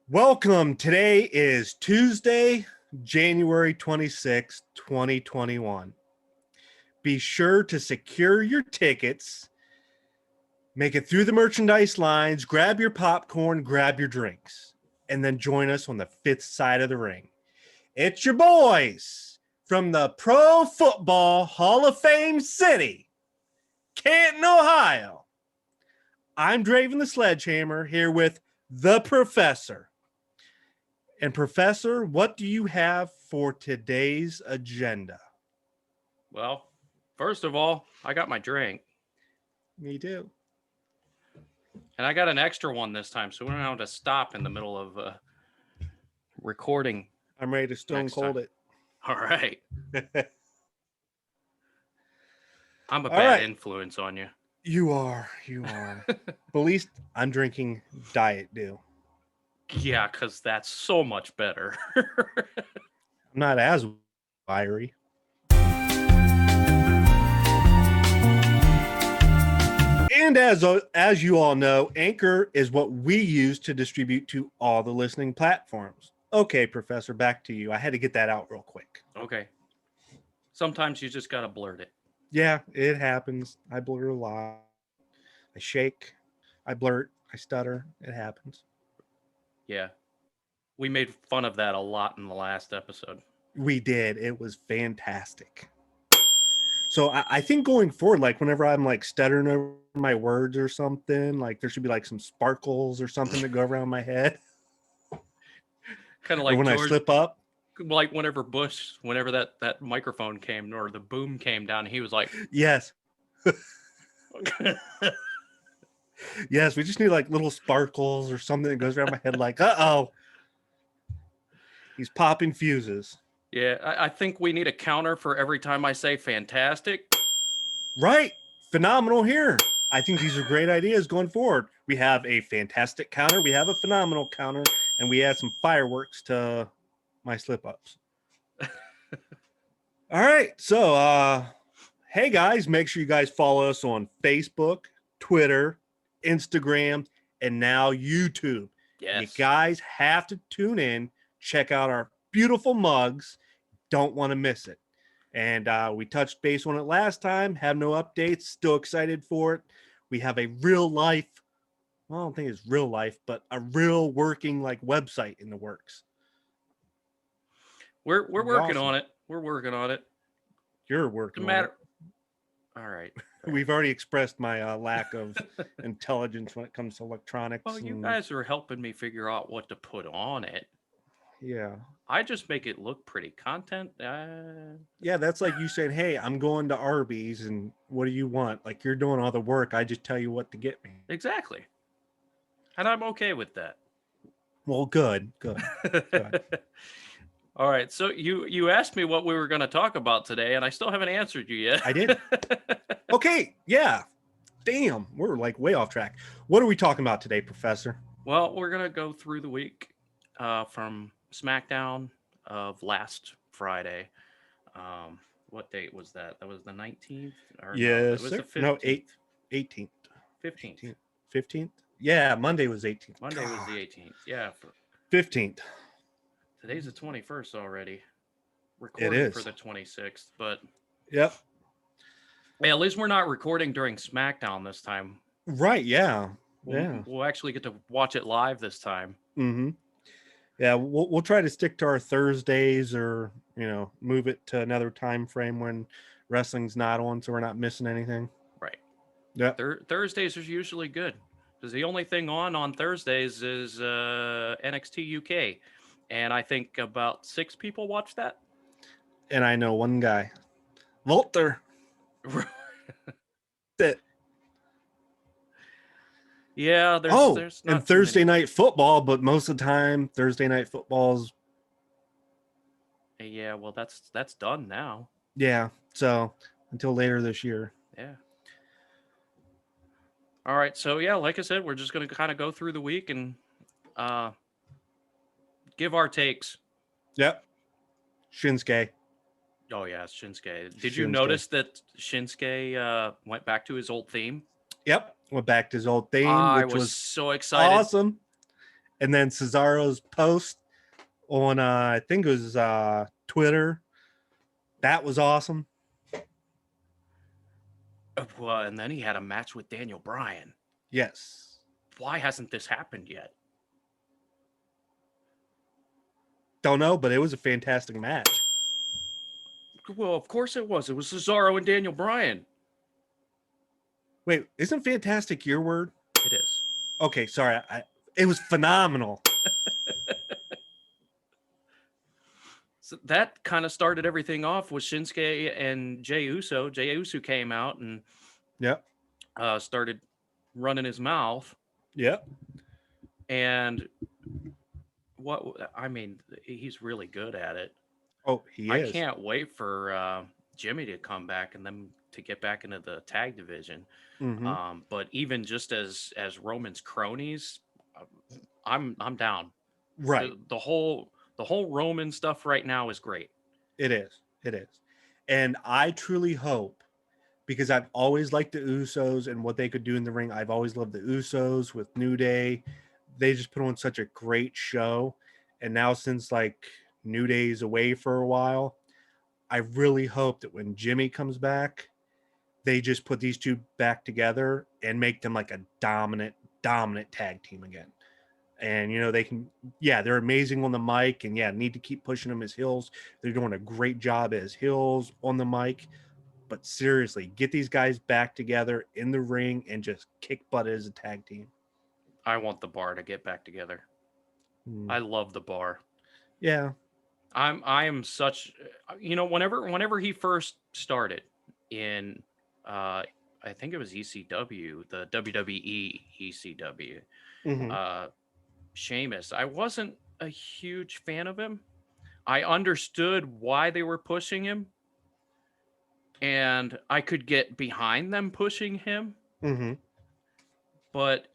Welcome. Today is Tuesday, January 26th, 2021. Be sure to secure your tickets, make it through the merchandise lines, grab your popcorn, grab your drinks, and then join us on the fifth side of the ring. It's your boys from the Pro Football Hall of Fame City, Canton, Ohio. I'm Drayven the Sledgehammer here with the Professor. And Professor, what do you have for today's agenda? Well, first of all, I got my drink. Me too. And I got an extra one this time, so we don't have to stop in the middle of recording. I'm ready to stone cold it. All right. I'm a All bad right. influence on you. You are. But at least I'm drinking Diet Dew. Yeah, because that's so much better. I'm not as fiery. And as you all know, Anchor is what we use to distribute to all the listening platforms. Okay, Professor, back to you. I had to get that out real quick. Okay. Sometimes you just got to blurt it. Yeah, it happens. I blur a lot. I shake. I blurt. I stutter. It happens. Yeah. We made fun of that a lot in the last episode. We did. It was fantastic. So I think going forward, like whenever I'm like stuttering over my words or something, like there should be like some sparkles or something that go around my head. Kind of like or when George, I slip up. Like whenever that microphone came or the boom came down, he was like, yes. Yes, we just need like little sparkles or something that goes around my head like, uh-oh. He's popping fuses. Yeah, I think we need a counter for every time I say fantastic. Right. Phenomenal here. I think these are great ideas going forward. We have a fantastic counter, we have a phenomenal counter, and we add some fireworks to my slip-ups. All right. So, hey, guys, make sure you guys follow us on Facebook, Twitter, Instagram, and now YouTube. Yes. You guys have to tune in, check out our beautiful mugs. Don't want to miss it. And we touched base on it last time. Have no updates. Still excited for it. We have a real life, well, I don't think it's real life, but a real working like website in the works. We're working on it. We're working on it. You're working on it. All right. We've already expressed my lack of intelligence when it comes to electronics. Well, you guys are helping me figure out what to put on it. Yeah. I just make it look pretty. Content. Yeah, that's like you saying, hey, I'm going to Arby's and what do you want? Like you're doing all the work. I just tell you what to get me. Exactly. And I'm okay with that. Well, good. All right. So you asked me what we were going to talk about today, and I still haven't answered you yet. I did. Okay. Yeah. Damn. We're like way off track. What are we talking about today, Professor? Well, we're going to go through the week from SmackDown of last Friday. What date was that? That was the 19th? Yes, no, it was sir. the 15th. No, 18th. 15th. 15th? Yeah, Monday was 18th. Monday was the 18th. Yeah. 15th. Today's the 21st already. Recording it is. For the 26th, but... Yep. Yeah, at least we're not recording during SmackDown this time. Right, yeah. We'll actually get to watch it live this time. Mm-hmm. Yeah, we'll try to stick to our Thursdays or, move it to another time frame when wrestling's not on so we're not missing anything. Right. Yeah. Thursdays are usually good because the only thing on Thursdays is NXT UK. And I think about 6 people watch that. And I know one guy. Walter. That. Yeah, there's not and Thursday night football, but most of the time Thursday night football's. Yeah, well, that's done now. Yeah, so until later this year. Yeah. All right, so yeah, like I said, we're just going to kind of go through the week and give our takes. Yep. Shinsuke. Oh, yeah, it's Shinsuke. Did you notice that Shinsuke went back to his old theme? Yep. Went back to his old theme, I which was so excited. Awesome. And then Cesaro's post on I think it was Twitter. That was awesome. Well, and then he had a match with Daniel Bryan. Yes. Why hasn't this happened yet? Don't know, but it was a fantastic match. Well, of course it was. It was Cesaro and Daniel Bryan. Wait, isn't fantastic your word? It is. Okay, sorry. It was phenomenal. So that kind of started everything off with Shinsuke and Jey Uso. Jey Uso came out and Yep. Started running his mouth. Yep. And he's really good at it. Oh, he I is. can't wait for Jimmy to come back and them to get back into the tag division. Mm-hmm. But even just as Roman's cronies, I'm down. Right. The whole Roman stuff right now is great. It is. It is. And I truly hope, because I've always liked the Usos and what they could do in the ring. I've always loved the Usos with New Day. They just put on such a great show. And now since like New Day's away for a while, I really hope that when Jimmy comes back, they just put these two back together and make them like a dominant tag team again. And they can, they're amazing on the mic, and need to keep pushing them as heels. They're doing a great job as heels on the mic. But seriously, get these guys back together in the ring and just kick butt as a tag team. I want the Bar to get back together. I love the Bar. Yeah. I am such, whenever he first started in, I think it was ECW, the WWE ECW, Sheamus, I wasn't a huge fan of him. I understood why they were pushing him, and I could get behind them pushing him. Mm-hmm. But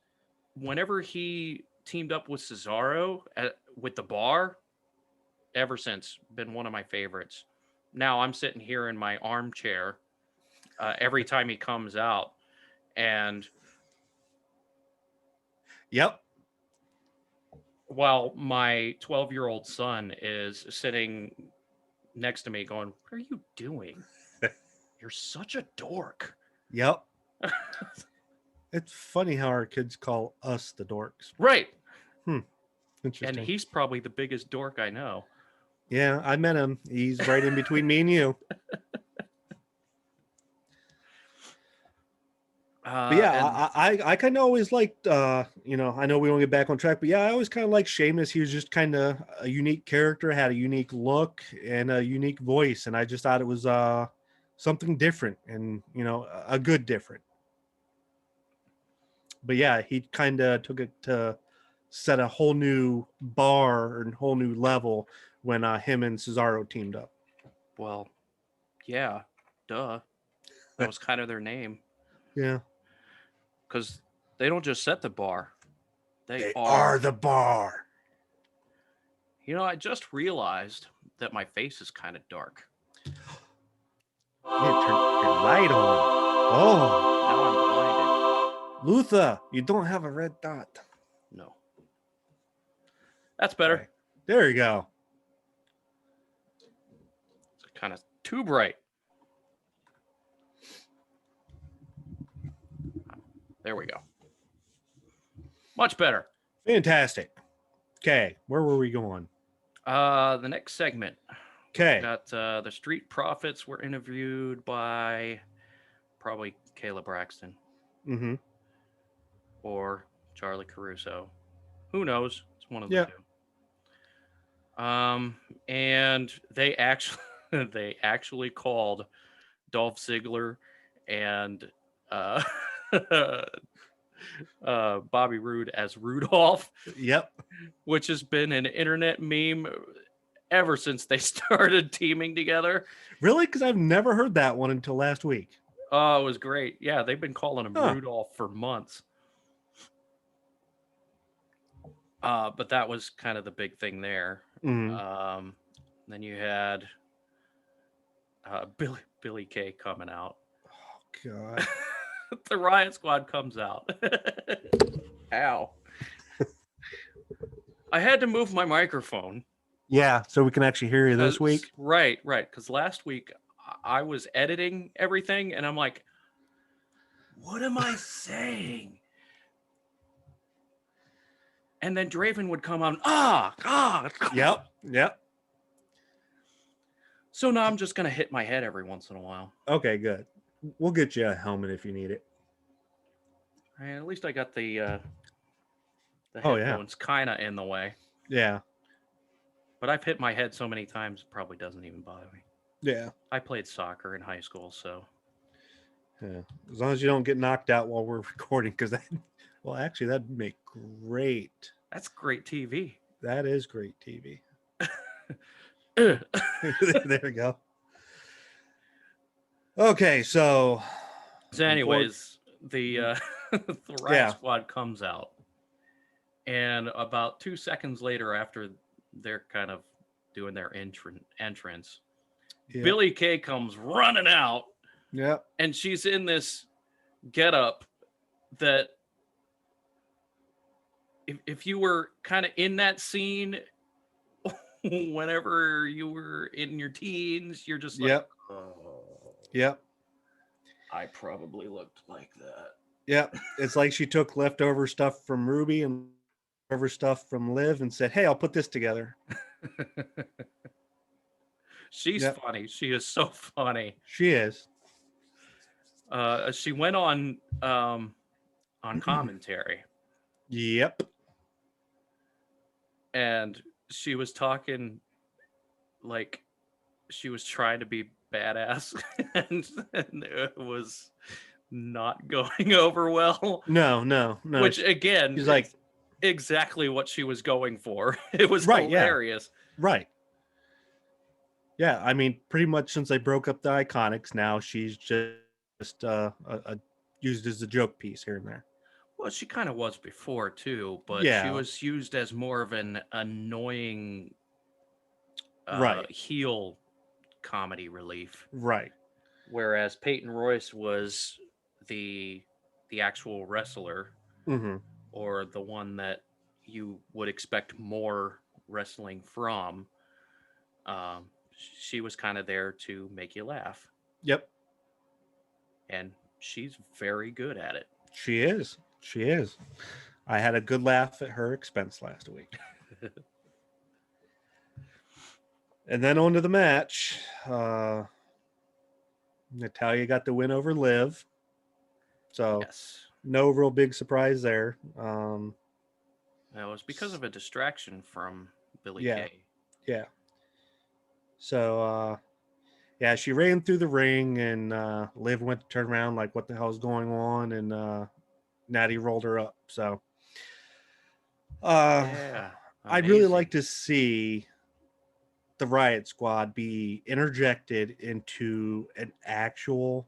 whenever he teamed up with Cesaro with the Bar, ever since been one of my favorites. Now I'm sitting here in my armchair every time he comes out, and Yep. While my 12-year-old son is sitting next to me going, "What are you doing? You're such a dork." Yep. It's funny how our kids call us the dorks. Right. Interesting. And he's probably the biggest dork I know. Yeah, I met him. He's right in between me and you. But yeah, I kind of always liked, I know we don't get back on track, but yeah, I always kind of liked Sheamus. He was just kind of a unique character, had a unique look and a unique voice. And I just thought it was something different and, a good different. But yeah, he kind of took it to set a whole new bar and whole new level when him and Cesaro teamed up. Well, yeah, duh. That was kind of their name. Yeah. Because they don't just set the bar. They are the bar. I just realized that my face is kind of dark. Yeah, turn your light on. Oh. Now I'm blinded. Luther, you don't have a red dot. No. That's better. Okay. There you go. It's kind of too bright. There we go. Much better. Fantastic. Okay, where were we going? The next segment. Okay. Got the Street Profits were interviewed by probably Kayla Braxton. Mm-hmm. Or Charlie Caruso. Who knows? It's one of the two. And they actually called Dolph Ziggler and Bobby Roode as Rudolph. Yep. Which has been an internet meme ever since they started teaming together. Really? Because I've never heard that one until last week. Oh, it was great. Yeah, they've been calling him Rudolph for months. But that was kind of the big thing there. Mm-hmm. Then you had Billy Kay coming out. Oh, God. The Riot Squad comes out. Ow. I had to move my microphone. Yeah, so we can actually hear you this week. Right. Because last week I was editing everything, and I'm like, what am I saying? And then Drayven would come on. Yep. So now I'm just gonna hit my head every once in a while. Okay, good. We'll get you a helmet if you need it. And at least I got the Oh, yeah. headphones kind of in the way. Yeah. But I've hit my head so many times, it probably doesn't even bother me. Yeah. I played soccer in high school, so. Yeah. As long as you don't get knocked out while we're recording, because actually, that'd make great. That's great TV. That is great TV. There we go. Okay, so. So, anyways, the Riot Squad comes out, and about 2 seconds later, after they're kind of doing their entrance, Billie Kay comes running out. Yeah. And she's in this getup that if you were kind of in that scene whenever you were in your teens, you're just like, oh, yep. I probably looked like that. Yep. It's like she took leftover stuff from Ruby and leftover stuff from Liv and said, hey, I'll put this together. She's funny. She is so funny. She is. She went on commentary. Yep. And she was talking like she was trying to be badass, and it was not going over well. No. Which again, she's like exactly what she was going for. It was right, hilarious. Yeah. Right. Yeah, I mean, pretty much since they broke up the Iconics, now she's just used as a joke piece here and there. Well, she kind of was before too, but she was used as more of an annoying heel comedy relief. Right. Whereas Peyton Royce was the actual wrestler, or the one that you would expect more wrestling from. She was kind of there to make you laugh. Yep. And she's very good at it. She is. I had a good laugh at her expense last week. And then on to the match. Natalya got the win over Liv. So no real big surprise there. That was because of a distraction from Billie Kay. Yeah. So, she ran through the ring, and Liv went to turn around like, what the hell is going on? And Natty rolled her up. So, I'd really like to see the Riot Squad be interjected into an actual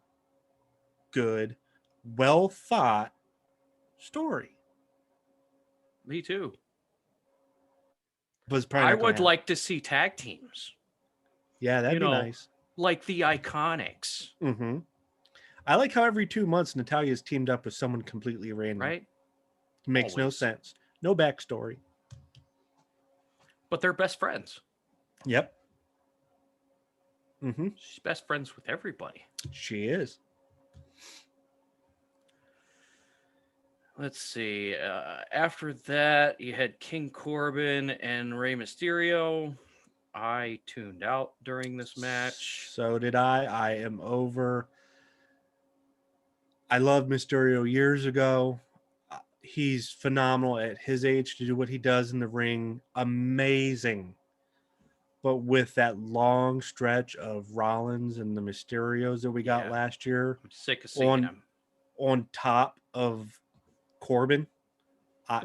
good, well thought story. Me too. But I would like to see tag teams. Yeah, that'd be nice. Like the Iconics. Mm-hmm. I like how every 2 months Natalya's teamed up with someone completely random. Right? Makes no sense. No backstory. But they're best friends. Yep. Mm-hmm. She's best friends with everybody. She is. Let's see. After that, you had King Corbin and Rey Mysterio. I tuned out during this match. So did I. I am over. I loved Mysterio years ago. He's phenomenal at his age to do what he does in the ring. Amazing. But with that long stretch of Rollins and the Mysterios that we got last year, I'm sick of seeing him. On top of Corbin,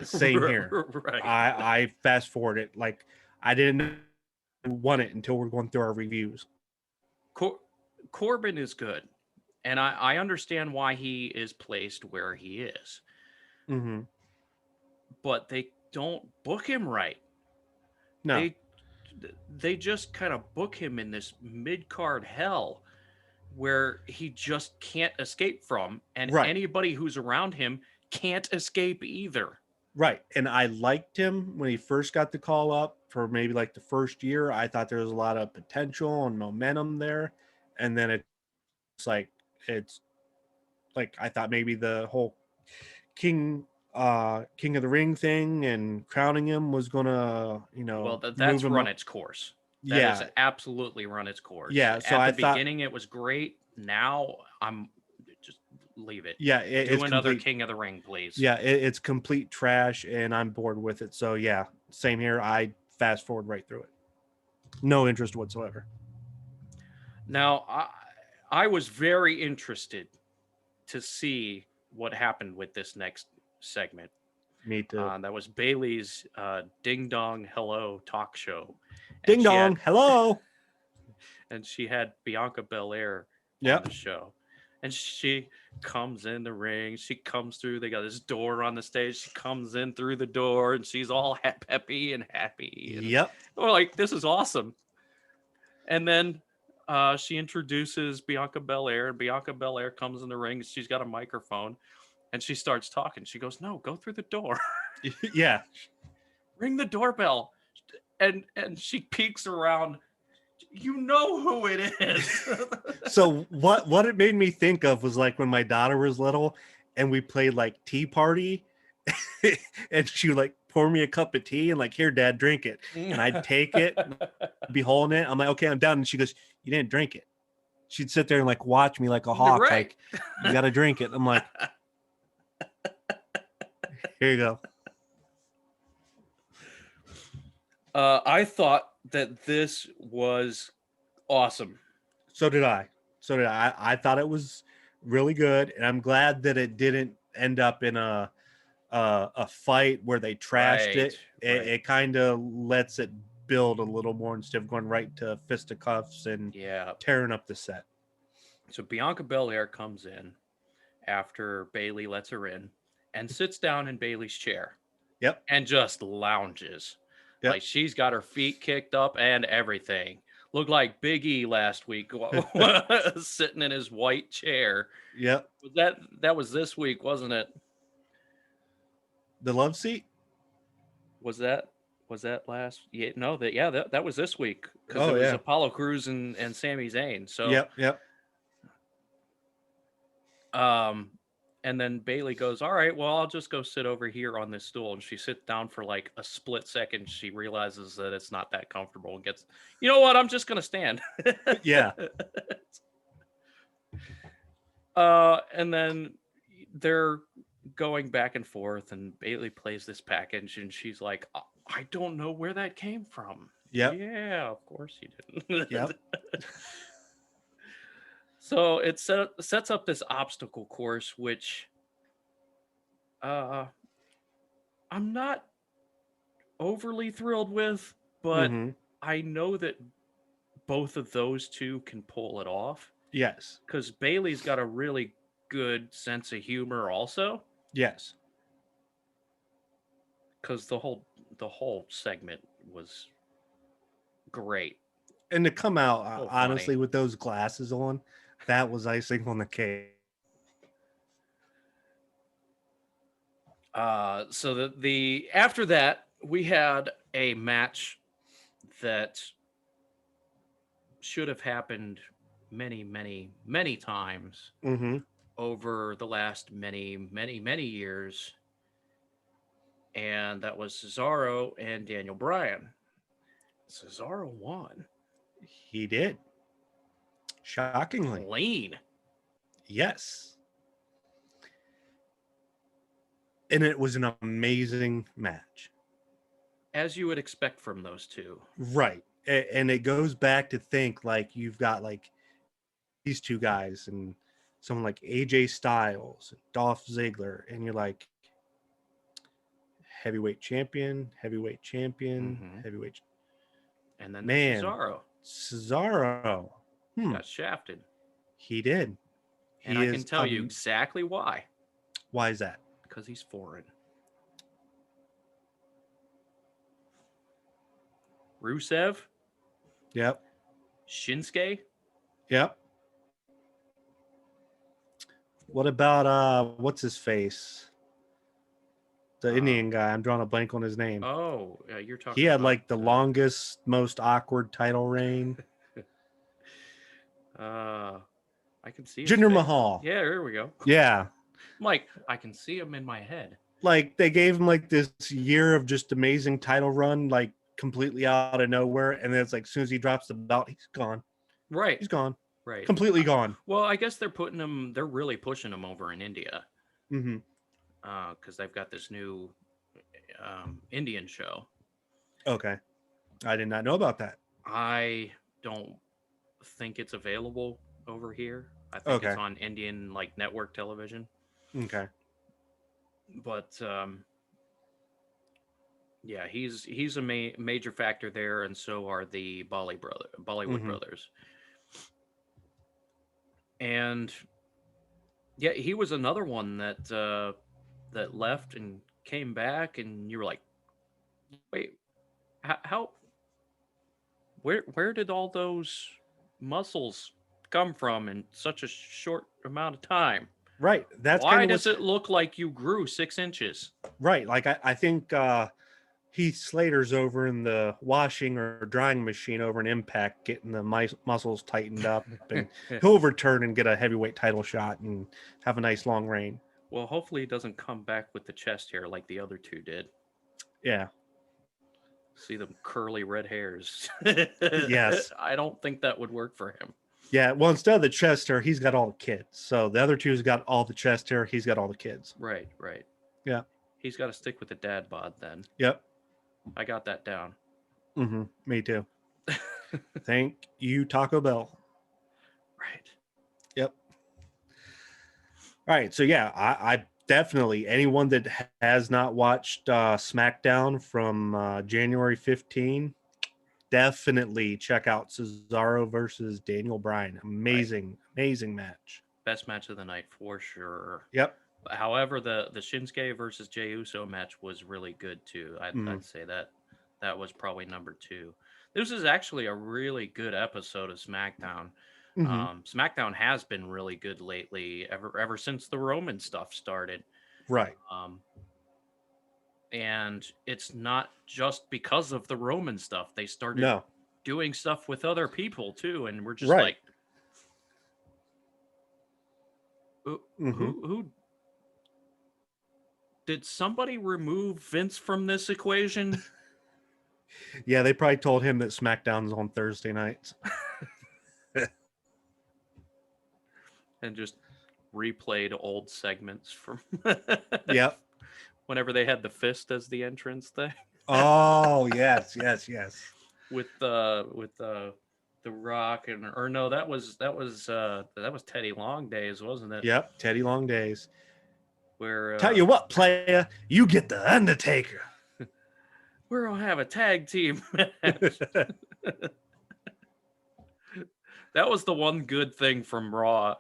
same here. Right. I fast forward it. Like, I didn't want it until we're going through our reviews. Corbin is good, and I understand why he is placed where he is. Mm-hmm. But they don't book him right. No. They just kind of book him in this mid-card hell where he just can't escape from, and anybody who's around him can't escape either. Right. And I liked him when he first got the call up for maybe like the first year. I thought there was a lot of potential and momentum there. And then it's like I thought maybe the whole King King of the Ring thing and crowning him was gonna, Well, move that's him run up. its course. That has Yeah. absolutely run its course. Yeah. So At the I thought, beginning, it was great. Now, I'm just leave it. yeah, Do it's another complete. King of the Ring, please. Yeah, it's complete trash and I'm bored with it. So yeah, same here. I fast forward right through it. No interest whatsoever. Now, I was very interested to see what happened with this next segment. Me too. That was Bailey's Ding Dong Hello talk show, and Ding she had dong. Hello. Bianca Belair on Yep. the show, and she comes in the ring. She comes through. They got this door on the stage. She comes in through the door, and she's all peppy and happy, and Yep. we're like, "This is awesome." And then she introduces Bianca Belair, and Bianca Belair comes in the ring. She's got a microphone, and she starts talking. She goes, "No, go through the door. Yeah. Ring the doorbell." And she peeks around. You know who it is. So what it made me think of was like when my daughter was little and we played like Tea Party and she would like pour me a cup of tea and like, here, Dad, drink it. And I'd take it, be holding it. I'm like, okay, I'm done. And she goes, you didn't drink it. She'd sit there and like watch me like a hawk, Right. like, you gotta drink it. I'm like, here you go. I thought that this was awesome. So did I. I thought it was really good, and I'm glad that it didn't end up in a fight where they trashed Right, it. right. It kind of lets it build a little more instead of going right to fisticuffs and Yeah. tearing up the set. So Bianca Belair comes in after Bailey lets her in and sits down in Bailey's chair Yep. and just lounges. Yep. Like she's got her feet kicked up and everything. Looked like Big E last week sitting in his white chair. Yep. That was this week, wasn't it? The love seat. Was that last? Yeah, no, that was this week because Oh it was yeah. Apollo Crews and Sami Zayn. So Yep. Yep. and then Bailey goes, "All right, well, I'll just go sit over here on this stool." And she sits down for like a split second. She realizes that it's not that comfortable and gets, you know what? I'm just gonna stand. Yeah. And then they're going back and forth, and Bailey plays this package, and she's like, "I don't know where that came from." Yep. Yeah, of course you didn't. Yep. So it sets up this obstacle course, which I'm not overly thrilled with, but Mm-hmm. I know that both of those two can pull it off Yes. because Bailey's got a really good sense of humor also, Yes. because the whole segment was great. And to come out So honestly funny. with those glasses on, that was icing on the cake. So the after that we had a match that should have happened many, many, many times Mm-hmm. over the last many, many, many years, and that was Cesaro and Daniel Bryan. Cesaro won He did. Shockingly. clean. Yes. And it was an amazing match. As you would expect from those two. Right. And it goes back to think like you've got like these two guys and someone like AJ Styles, Dolph Ziggler, and you're like heavyweight champion, Mhm. heavyweight. And then there's Man, Cesaro. Cesaro. Got shafted. He did. And He I can is. tell you exactly why. Why is that? Because he's foreign. Rusev, Yep. Shinsuke, Yep. What about what's his face? The Indian guy. I'm drawing a blank on his name. Oh, you're talking. He had about, like the longest, most awkward title reign. I can see his Jinder face. Mahal. Yeah, there we go. Yeah. Mike, I can see him in my head. Like they gave him like this year of just amazing title run, like completely out of nowhere, and then it's like as soon as he drops the belt, he's gone. Right. He's gone. Right. Completely gone. Well, I guess they're putting him. They're really pushing him over in India. Mm-hmm. Because they've got this new Indian show. Okay. I did not know about that. I don't think it's available over here. I think it's on Indian like network television. Okay. But yeah, he's a major factor there, and so are the Bollywood brothers. And yeah, he was another one that that left and came back, and you were like, wait, how where did all those muscles come from in such a short amount of time? Right. That's why does it look like you grew 6 inches? Right. Like I think Heath Slater's over in the washing or drying machine over in Impact, getting the muscles tightened up, and he'll return and get a heavyweight title shot and have a nice long reign. Well, hopefully he doesn't come back with the chest hair like the other two did. Yeah. See them curly red hairs. Yes. I don't think that would work for him. Yeah. Well, instead of the chest hair, he's got all the kids. So the other two's got all the chest hair. He's got all the kids. Right. Yeah. He's got to stick with the dad bod then. Yep. I got that down. Mm-hmm. Me too. Thank you, Taco Bell. Right. Yep. All right. So yeah, I definitely, anyone that has not watched SmackDown from January 15, definitely check out Cesaro versus Daniel Bryan. Amazing match. Best match of the night for sure. Yep. However, the Shinsuke versus Jey Uso match was really good too. I'd say that was probably number 2. This is actually a really good episode of SmackDown. SmackDown has been really good lately, ever since the Roman stuff started. Right. And it's not just because of the Roman stuff. They started doing stuff with other people too, and we're just like, who did somebody remove Vince from this equation? Yeah, they probably told him that SmackDown's on Thursday nights. And just replayed old segments from Yep. Whenever they had the fist as the entrance thing. Oh, yes. With the Rock that was Teddy Long Days, wasn't it? Yep, Teddy Long Days. Where tell you what, player, you get the Undertaker. We're gonna have a tag team match. That was the one good thing from Raw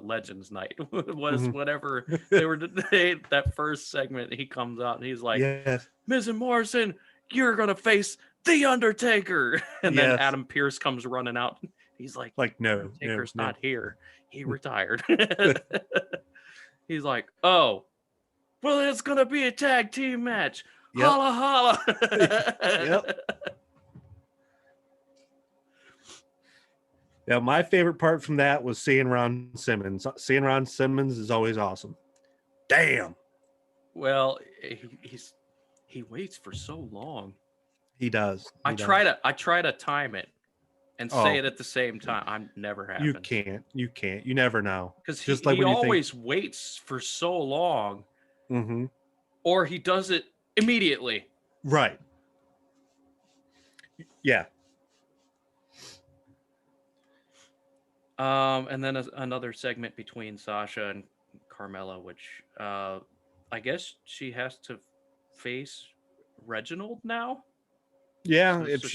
Legends Night was whenever that first segment, he comes out and he's like, yes. Miz and Morrison, you're gonna face the Undertaker. And then Adam Pearce comes running out. He's like no, Undertaker's not here. He retired. He's like, oh, well, it's gonna be a tag team match. Yep. Holla holla. Yep. Yeah, my favorite part from that was seeing Ron Simmons. Seeing Ron Simmons is always awesome. Damn. Well, he waits for so long. He does. I try to time it and say it at the same time. I'm never happens. You can't. You never know. Because he always waits for so long. Mm-hmm. Or he does it immediately. Right. Yeah. And then another segment between Sasha and Carmella, which I guess she has to face Reginald now. Yeah, if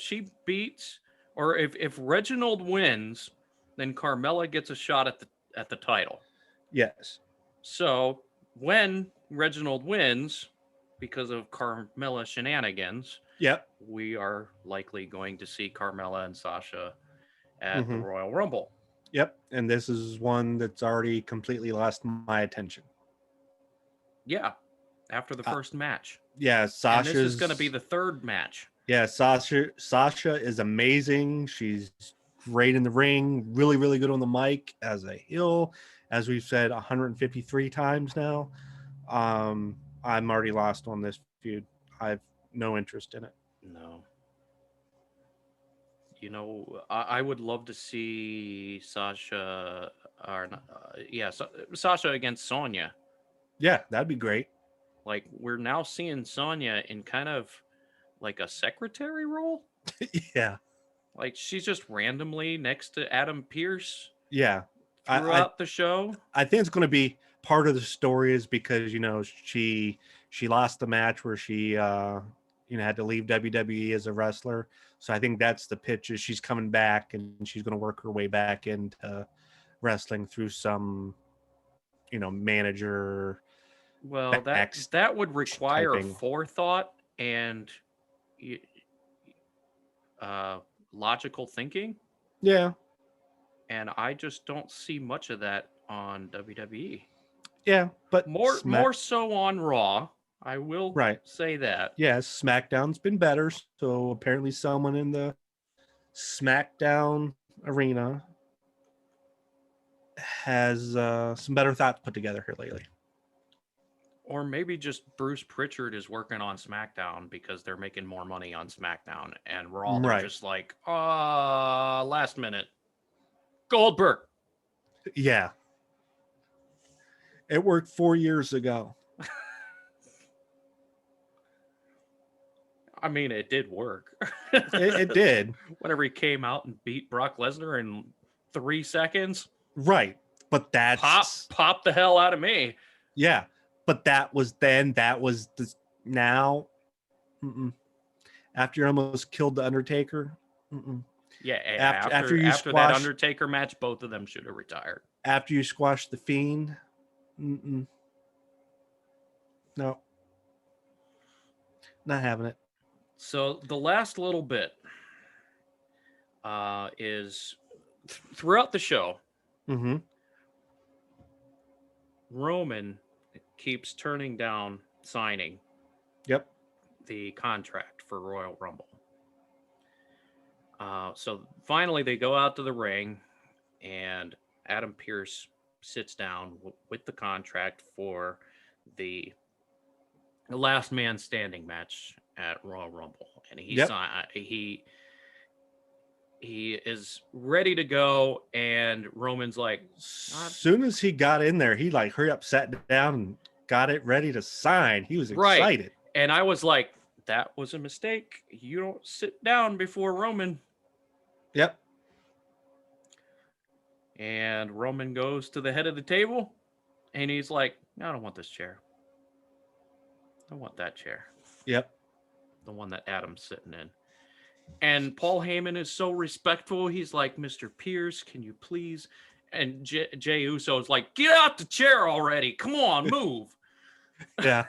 she beats, or if Reginald wins, then Carmella gets a shot at the title. Yes. So when Reginald wins, because of Carmella shenanigans, we are likely going to see Carmella and Sasha at the Royal Rumble. Yep, and this is one that's already completely lost my attention. Yeah. after the first match. Yeah, And this is Sasha's going to be the third match. Yeah, Sasha is amazing. She's great in the ring, really, really good on the mic as a heel, as we've said 153 times now. I'm already lost on this feud. I've no interest in it. No. You know, I would love to see Sasha, Sasha against Sonya. Yeah, that'd be great. Like, we're now seeing Sonya in kind of like a secretary role. Yeah, Like, she's just randomly next to Adam Pearce yeah. throughout the show. I think it's going to be part of the story is because she lost the match where she had to leave WWE as a wrestler. So I think that's the pitch is she's coming back and she's going to work her way back into wrestling through some manager. Well, that would require typing. forethought and logical thinking. Yeah. And I just don't see much of that on WWE. Yeah, but more so on Raw. I will say that. Yes, SmackDown's been better. So apparently someone in the SmackDown arena has some better thoughts put together here lately. Or maybe just Bruce Pritchard is working on SmackDown because they're making more money on SmackDown, and Raw they're just like, last minute. Goldberg. Yeah. It worked 4 years ago. I mean, it did work. it did. Whenever he came out and beat Brock Lesnar in 3 seconds. Right. But that's... Pop the hell out of me. Yeah. But that was then. That was the... Now. After you almost killed The Undertaker. Yeah, after that Undertaker match, both of them should have retired. After you squashed The Fiend. No. Not having it. So the last little bit is throughout the show, Roman keeps turning down signing the contract for Royal Rumble. So finally they go out to the ring and Adam Pearce sits down with the contract for the last man standing match at Royal Rumble, and he is ready to go, and Roman's like, as soon as he got in there, he like hurry up, sat down, and got it ready to sign. He was excited, and I was like, that was a mistake. You don't sit down before Roman. Yep. And Roman goes to the head of the table, and he's like, I don't want this chair. I want that chair. Yep. The one that Adam's sitting in. And Paul Heyman is so respectful. He's like, Mr. Pierce, can you please? And Jey Uso is like, get out the chair already. Come on, move. Yeah.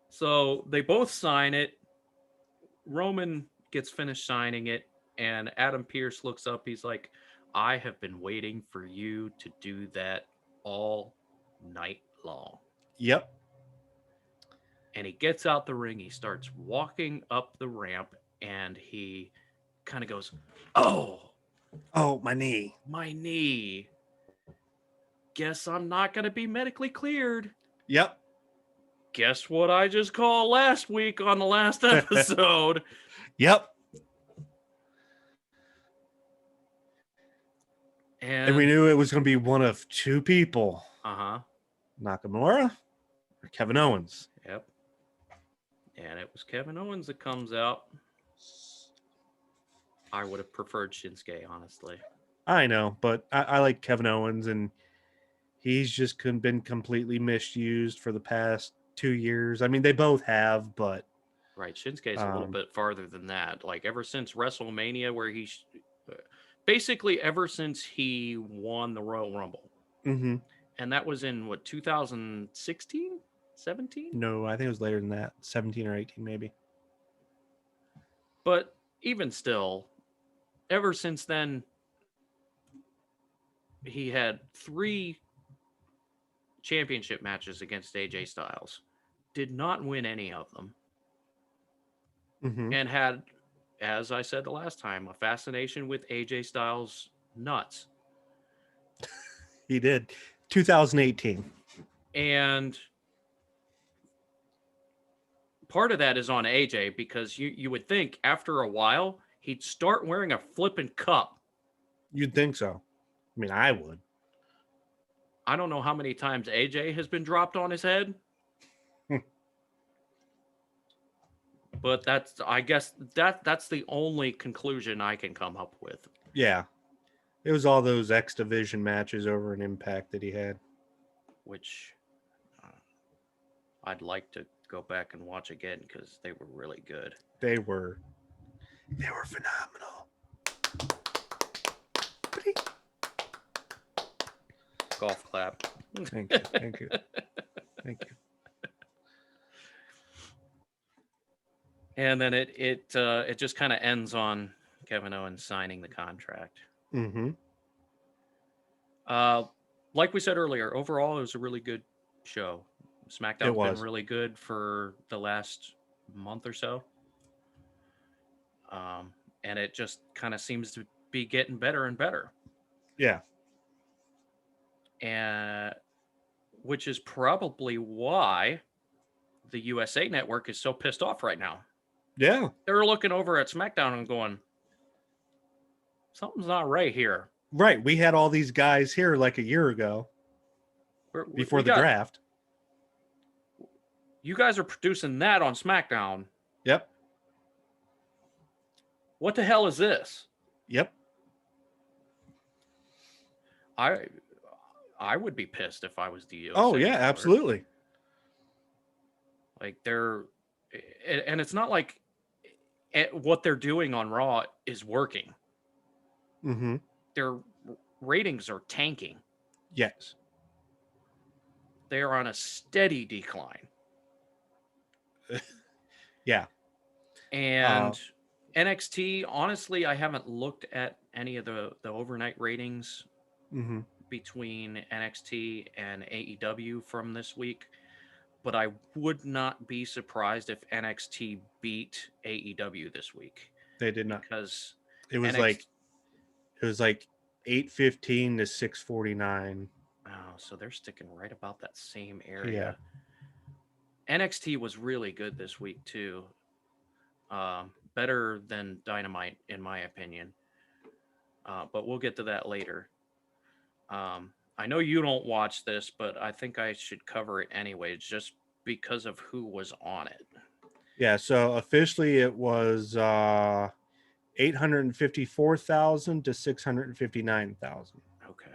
So they both sign it. Roman gets finished signing it. And Adam Pearce looks up. He's like, I have been waiting for you to do that all night long. Yep. And he gets out the ring. He starts walking up the ramp, and he kind of goes, oh, my knee. My knee. Guess I'm not going to be medically cleared. Yep. Guess what I just called last week on the last episode. Yep. And we knew it was going to be one of two people. Nakamura or Kevin Owens. Yep. And it was Kevin Owens that comes out. I would have preferred Shinsuke, honestly. I know, but I like Kevin Owens, and he's just been completely misused for the past 2 years. I mean, they both have, but... Right, Shinsuke's a little bit farther than that. Like, ever since WrestleMania, where he... basically, ever since he won the Royal Rumble. Mm-hmm. And that was in, 2016? 17? No, I think it was later than that. 17 or 18, maybe. But even still, ever since then, he had 3 championship matches against AJ Styles. Did not win any of them. Mm-hmm. And had, as I said the last time, a fascination with AJ Styles' nuts. He did. 2018. And part of that is on AJ because you would think after a while he'd start wearing a flippin' cup. You'd think so. I mean, I would. I don't know how many times AJ has been dropped on his head. But I guess that's the only conclusion I can come up with. Yeah. It was all those X Division matches over an Impact that he had. Which I'd like to go back and watch again because they were really good. They were phenomenal. Golf clap. Thank you. Thank you. Thank you. And then it just kind of ends on Kevin Owens signing the contract. Mm-hmm. Like we said earlier, overall it was a really good show. SmackDown's been really good for the last month or so. And it just kind of seems to be getting better and better. Yeah. And which is probably why the USA Network is so pissed off right now. Yeah. They're looking over at SmackDown and going, something's not right here. Right. We had all these guys here like a year ago before the draft. You guys are producing that on SmackDown. Yep. What the hell is this? Yep. I would be pissed if I was the USA. Oh, yeah, absolutely. Like and it's not like what they're doing on Raw is working. Mm-hmm. Their ratings are tanking. Yes. They are on a steady decline. Yeah. And NXT, honestly, I haven't looked at any of the overnight ratings between NXT and AEW from this week, but I would not be surprised if NXT beat AEW this week. They did not, because it was like 8:15 to 6:49. Oh, so they're sticking right about that same area. Yeah. NXT was really good this week too. Better than Dynamite, in my opinion. But we'll get to that later. I know you don't watch this, but I think I should cover it anyway, just because of who was on it. Yeah, so officially it was 854,000 to 659,000. Okay.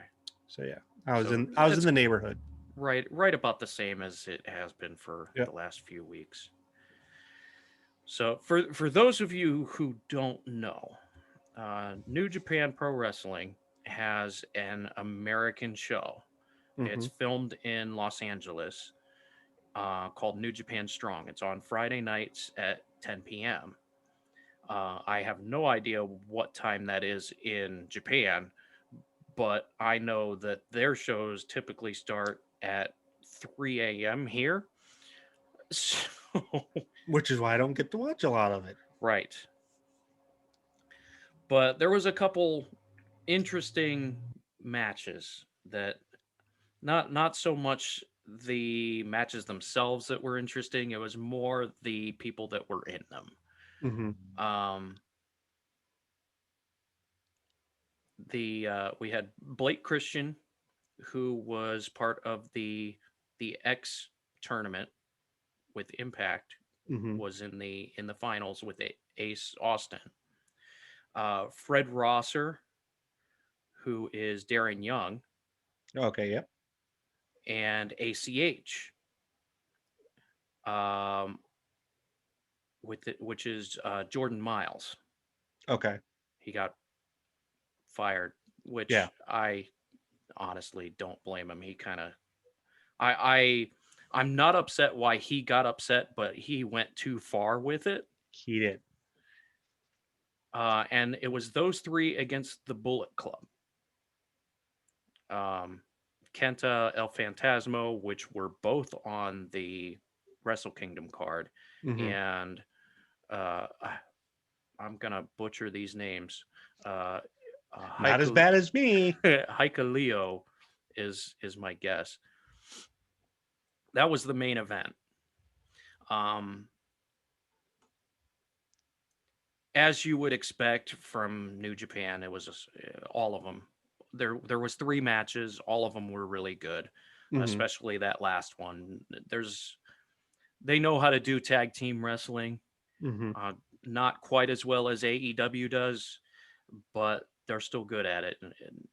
So yeah, I was in the neighborhood. Right about the same as it has been for the last few weeks. So for those of you who don't know, New Japan Pro Wrestling has an American show. It's filmed in Los Angeles, called New Japan Strong. It's on Friday nights at 10 p.m. I have no idea what time that is in Japan, but I know that their shows typically start at 3 a.m. here. So, which is why I don't get to watch a lot of it. Right. But there was a couple interesting matches that not so much the matches themselves that were interesting. It was more the people that were in them. We had Blake Christian, who was part of the X tournament with Impact, was in the finals with Ace Austin. Fred Rosser, who is Darren Young. Okay, yep. And ACH, which is Jordan Miles. Okay. He got fired, which I honestly don't blame him. He kind of, I'm not upset why he got upset, but he went too far with it. He did. And it was those three against the Bullet Club. Kenta El Fantasmo, which were both on the Wrestle Kingdom card, Mhm. and I'm gonna butcher these names. Uh, Not as bad as me. Leo is my guess. That was the main event. As you would expect from New Japan, it was all of them. There was 3 matches. All of them were really good, Mhm. especially that last one. They know how to do tag team wrestling. Mhm. Not quite as well as AEW does, but they're still good at it. And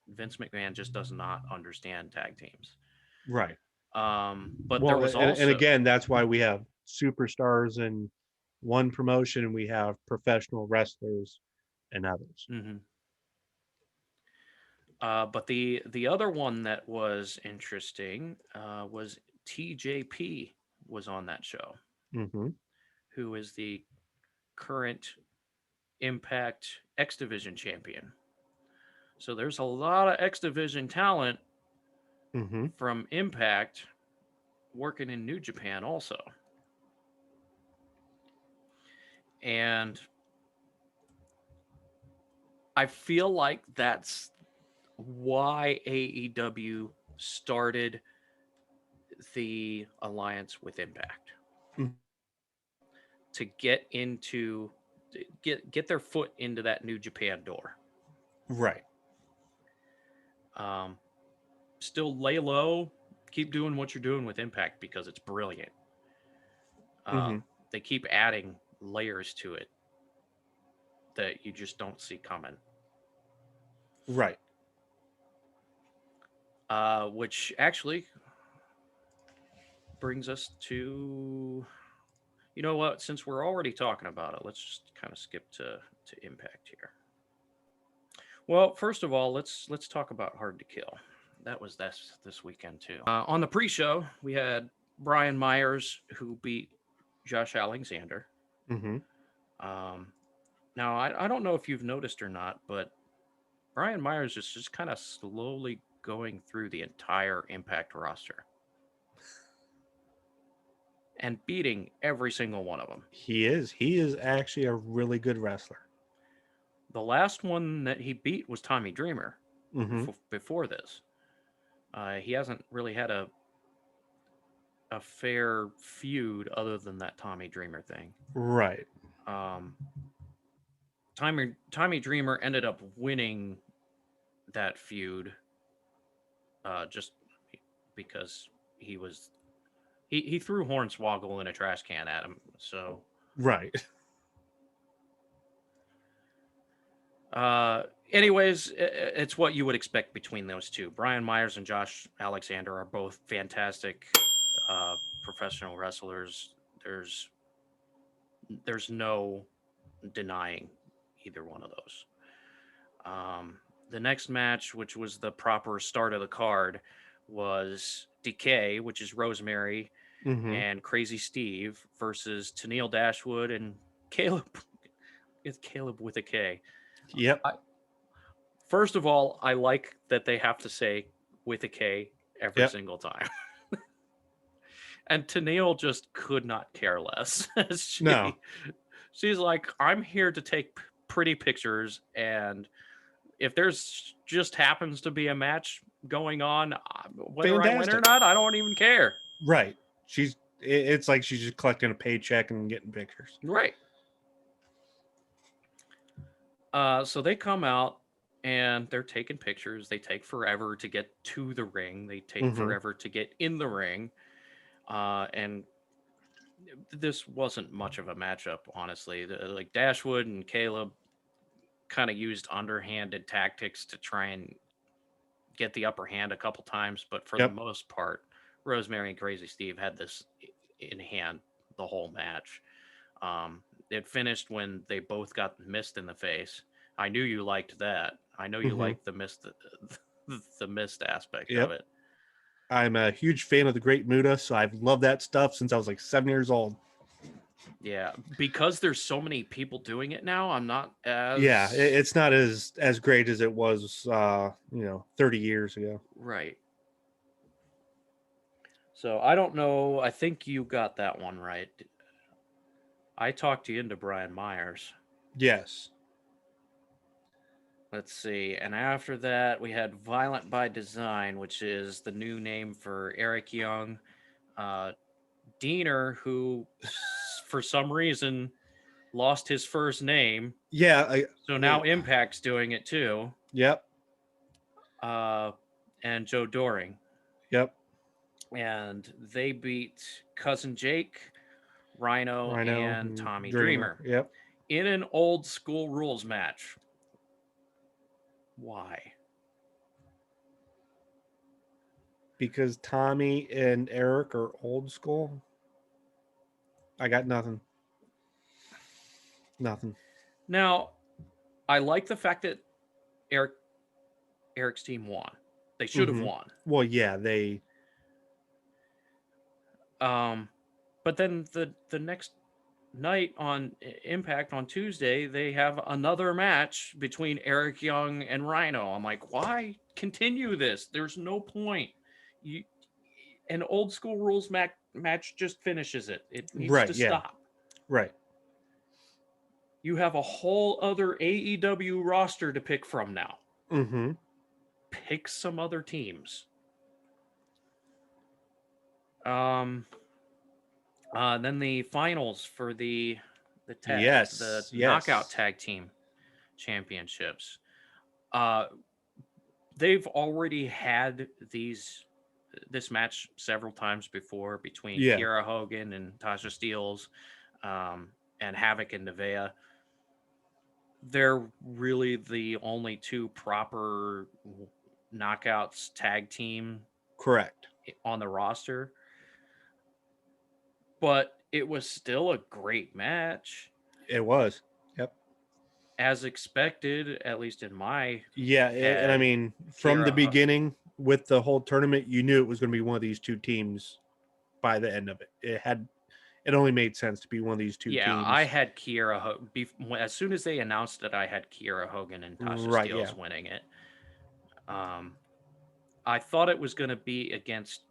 Vince McMahon just does not understand tag teams. Right. But there Well, was and also again, that's why we have superstars in one promotion and we have professional wrestlers and others. Mhm. But the other one that was interesting was TJP was on that show, Mm-hmm. who is the current Impact X Division champion. So there's a lot of X Division talent Mm-hmm. from Impact working in New Japan also. And I feel like that's why AEW started the alliance with Impact Mm. to get their foot into that New Japan door. Right. Um, Still lay low, keep doing what you're doing with Impact because it's brilliant. Mm-hmm. They keep adding layers to it that you just don't see coming. Right. Which actually brings us to, you know what? Since we're already talking about it, let's just kind of skip to Impact here. Well, first of all, let's talk about Hard to Kill. That was this weekend too. On the pre-show, we had Brian Myers who beat Josh Alexander. Mm-hmm. Um, Now I don't know if you've noticed or not, but Brian Myers is just kind of slowly going through the entire Impact roster and beating every single one of them. He is. He is actually a really good wrestler. The last one that he beat was Tommy Dreamer. Mm-hmm. Before this, he hasn't really had a fair feud other than that Tommy Dreamer thing. Right. Um, Tommy Dreamer ended up winning that feud just because he threw Hornswoggle in a trash can at him. So Right. anyways, it's what you would expect between those two. Brian Myers and Josh Alexander are both fantastic professional wrestlers. There's no denying either one of those. The next match, which was the proper start of the card, was Decay, which is Rosemary Mm-hmm. and Crazy Steve versus Tennille Dashwood and Caleb. It's Caleb with a K. Yep. First of all, I like that they have to say with a K every Yep. single time. And Tennille just could not care less. No. She's like, I'm here to take pretty pictures, and if there's just happens to be a match going on, whether I win or Fantastic. not, I don't even care. Right. It's like she's just collecting a paycheck and getting pictures. Right. So they come out and they're taking pictures. They take forever to get to the ring. They take Mm-hmm. forever to get in the ring. And this wasn't much of a matchup, honestly. Like Dashwood and Caleb kind of used underhanded tactics to try and get the upper hand a couple times, but for the Yep. most part, Rosemary and Crazy Steve had this in hand the whole match. It finished when they both got missed in the face. I knew you liked that. I know you Mm-hmm. liked the mist, the mist aspect of Yep. it. I'm a huge fan of the Great Muta, so I've loved that stuff since I was like 7 years old. Yeah, because there's so many people doing it now. I'm not as Yeah, it's not as great as it was 30 years ago. right. So I don't know. I think you got that one right. I talked you into Brian Myers. Yes. Let's see. And after that, we had Violent by Design, which is the new name for Eric Young. Diener, who for some reason lost his first name. Yeah. So now Impact's doing it too. Yep. And Joe Doring. Yep. And they beat Cousin Jake, Rhino and Tommy Dreamer. Yep. In an old school rules match. Why? Because Tommy and Eric are old school. I got nothing. Nothing. Now, I like the fact that Eric's team won. They should have won. Well, yeah, they. But then the next night on Impact on Tuesday, they have another match between Eric Young and Rhino. I'm like, why continue this? There's no point. An old school rules match just finishes it. It needs to stop. Right. You have a whole other AEW roster to pick from now. Mm-hmm. Pick some other teams. Then the finals for the knockout tag team championships. They've already had this match several times before between Kiera Hogan and Tasha Steelz, and Havoc and Nevaeh. They're really the only two proper knockouts tag team correct on the roster. But it was still a great match. It was. Yep. As expected, at least in my head, and I mean, from the beginning with the whole tournament, you knew it was going to be one of these two teams by the end of it. It only made sense to be one of these two teams. Yeah, I had Kiera Hogan. As soon as they announced it, I had Kiera Hogan and Tasha Steelz winning it. I thought it was going to be against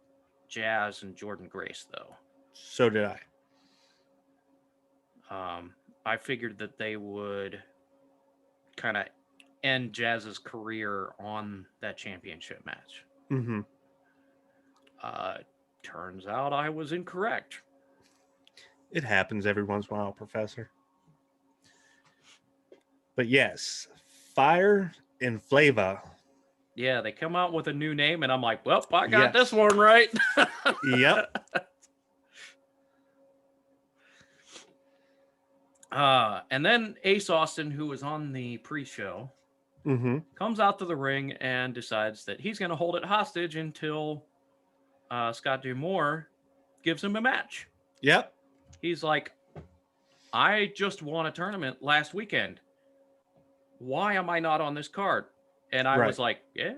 Jazz and Jordan Grace, though. So did I. I figured that they would kind of end Jazz's career on that championship match. Mm-hmm. Turns out I was incorrect. It happens every once in a while, Professor. But yes, Fire and Flava. Yeah, they come out with a new name, and I'm like, well, I got this one right. Yep. And then Ace Austin, who was on the pre-show, comes out to the ring and decides that he's going to hold it hostage until Scott D'Amore gives him a match. Yep. He's like, I just won a tournament last weekend. Why am I not on this card? And I was like, yeah,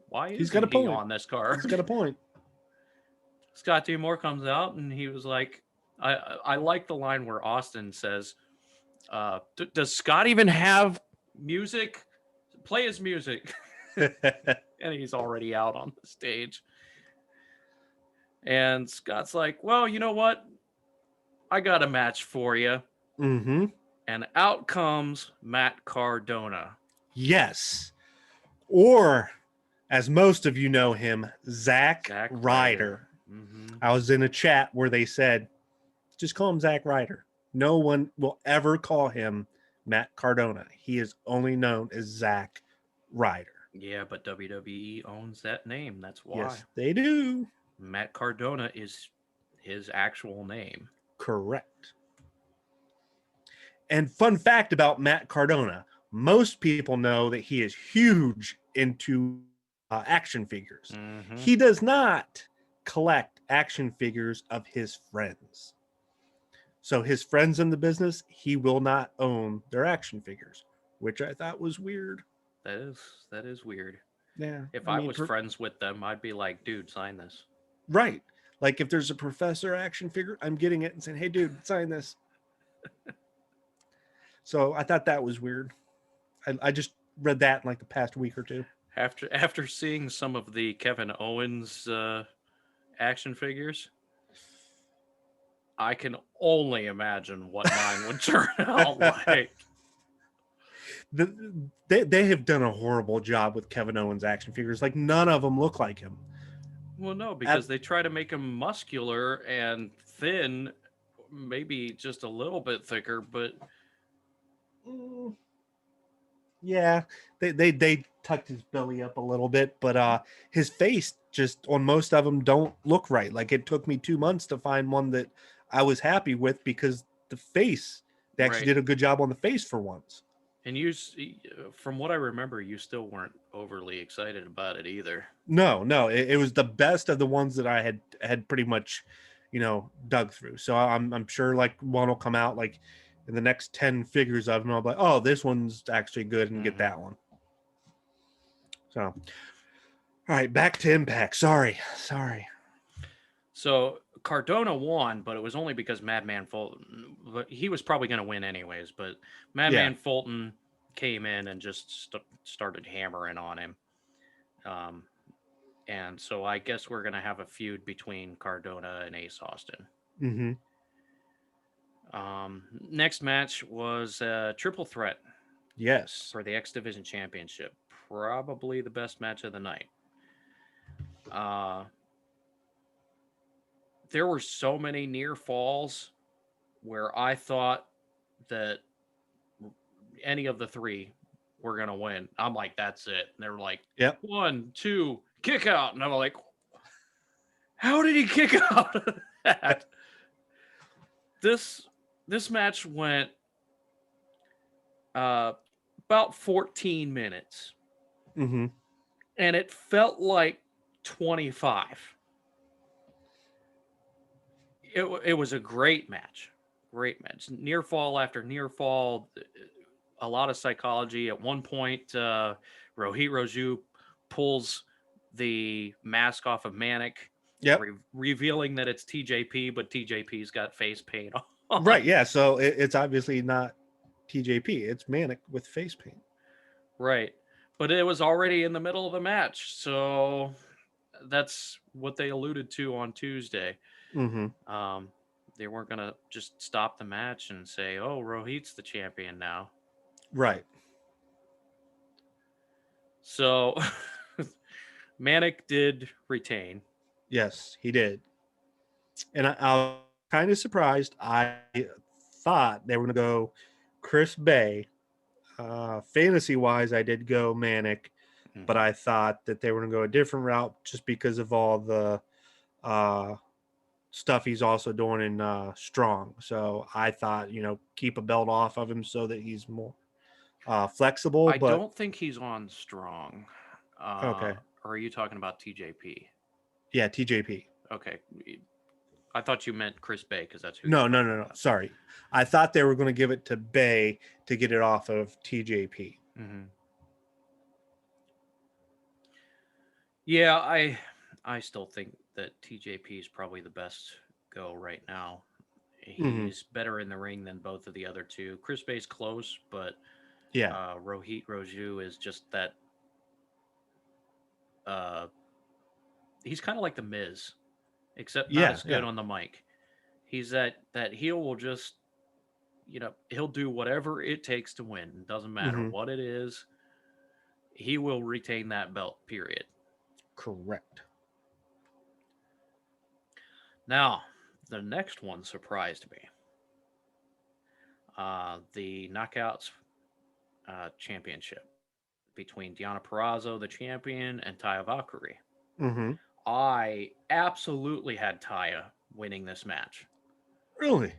why is he on this card? He's got a point. Scott D'Amore comes out and he was like, I like the line where Austin says, does Scott even have music? Play his music. And he's already out on the stage. And Scott's like, well, you know what? I got a match for you. Mm-hmm. And out comes Matt Cardona. Yes. Or, as most of you know him, Zack Ryder. Mm-hmm. I was in a chat where they said, just call him Zack Ryder. No one will ever call him Matt Cardona. He is only known as Zack Ryder. Yeah, but WWE owns that name. That's why. Yes, they do. Matt Cardona is his actual name. Correct. And fun fact about Matt Cardona, most people know that he is huge into action figures. Mm-hmm. He does not collect action figures of his friends. So his friends in the business, he will not own their action figures, which I thought was weird. That is weird. Yeah. If I was friends with them, I'd be like, dude, sign this. Right. Like if there's a Professor action figure, I'm getting it and saying, hey, dude, sign this. So I thought that was weird. I just read that in like the past week or two. After seeing some of the Kevin Owens action figures, I can only imagine what mine would turn out like. They have done a horrible job with Kevin Owens action figures. Like, none of them look like him. Well, no, At, because they try to make him muscular and thin, maybe just a little bit thicker, but mm, yeah, they tucked his belly up a little bit, but his face just on most of them don't look right. Like, it took me 2 months to find one that I was happy with because the face, they actually right. did a good job on the face for once. And from what I remember, you still weren't overly excited about it either. No, it was the best of the ones that I had pretty much, dug through. So I'm sure like one will come out like in the next 10 figures of them. I'll be like, oh, this one's actually good, and get that one. So, all right, back to Impact. Sorry. So Cardona won, but it was only because Madman Fulton. He was probably going to win anyways, but Madman Fulton came in and just started hammering on him. And so I guess we're going to have a feud between Cardona and Ace Austin. Mm-hmm. Next match was a triple threat. Yes. For the X Division Championship. Probably the best match of the night. There were so many near falls where I thought that any of the three were going to win. I'm like, that's it. And they were like, yep. 1, 2, kick out. And I'm like, how did he kick out of that? This match went about 14 minutes. Mm-hmm. And it felt like 25. It was a great match. Great match. Near fall after near fall. A lot of psychology. At one point, Rohit Raju pulls the mask off of Manic, revealing that it's TJP, but TJP's got face paint on. Right, yeah. So it's obviously not TJP. It's Manic with face paint. Right. But it was already in the middle of the match. So that's what they alluded to on Tuesday. Mm-hmm. They weren't going to just stop the match and say, oh, Rohit's the champion now. Right. So Manic did retain. Yes, he did. And I was kind of surprised. I thought they were going to go Chris Bay. Fantasy-wise, I did go Manic, but I thought that they were going to go a different route just because of all the stuff he's also doing in Strong. So I thought, keep a belt off of him so that he's more flexible. I don't think he's on Strong. Okay. Or are you talking about TJP? Yeah, TJP. Okay. I thought you meant Chris Bay because that's who. No. Sorry. I thought they were going to give it to Bay to get it off of TJP. Mm-hmm. Yeah, I still think that TJP is probably the best go right now. He's better in the ring than both of the other two. Chris Bay's close, but Rohit Raju is just that. He's kind of like the Miz, except not as good on the mic. He's that heel will just, he'll do whatever it takes to win. It doesn't matter what it is. He will retain that belt, period. Correct. Now, the next one surprised me. The Knockouts Championship between Deonna Purrazzo, the champion, and Taya Valkyrie. Mm-hmm. I absolutely had Taya winning this match. Really?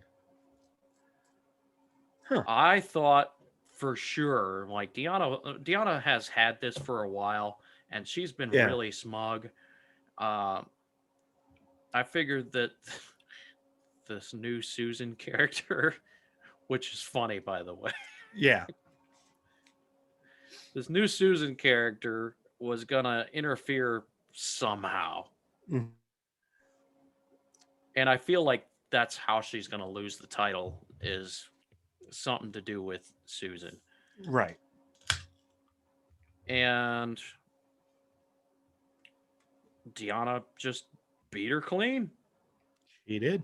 Huh. I thought for sure, like Deonna has had this for a while, and she's been really smug. I figured that this new Susan character, which is funny, by the way. Yeah. This new Susan character was gonna interfere somehow. Mm-hmm. And I feel like that's how she's gonna lose the title, is something to do with Susan. Right. And Deonna just beat her clean. He did.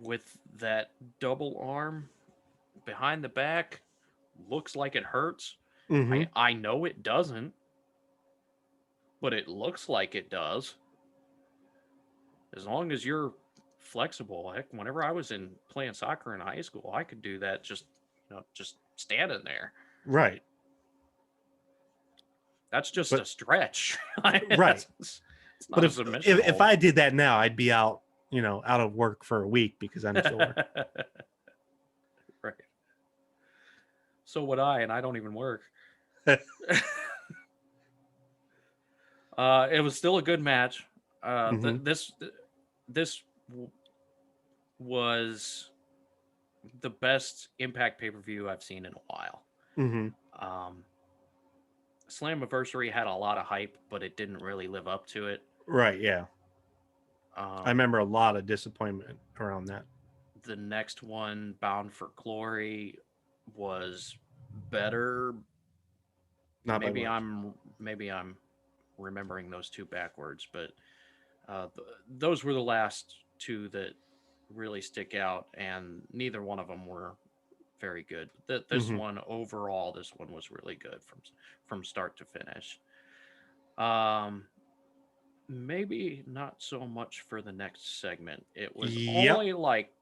With that double arm behind the back. Looks like it hurts. Mm-hmm. I know it doesn't, but it looks like it does. As long as you're flexible. Heck, whenever I was playing soccer in high school, I could do that just standing there. Right. That's just But- a stretch. Right. It's not But a if submission if hold. I did that now, I'd be out, out of work for a week because I'm sore. Right. So would I, and I don't even work. It was still a good match. Mhm. This was the best Impact pay-per-view I've seen in a while. Mm-hmm. Slammiversary had a lot of hype, but it didn't really live up to it. Right. Yeah. I remember a lot of disappointment around that. The next one, Bound for Glory, was better. Not by Maybe much. I'm remembering those two backwards, but those were the last two that really stick out, and neither one of them were very good. This Mhm. one overall, this one was really good from start to finish. Maybe not so much for the next segment. It was Yep. only like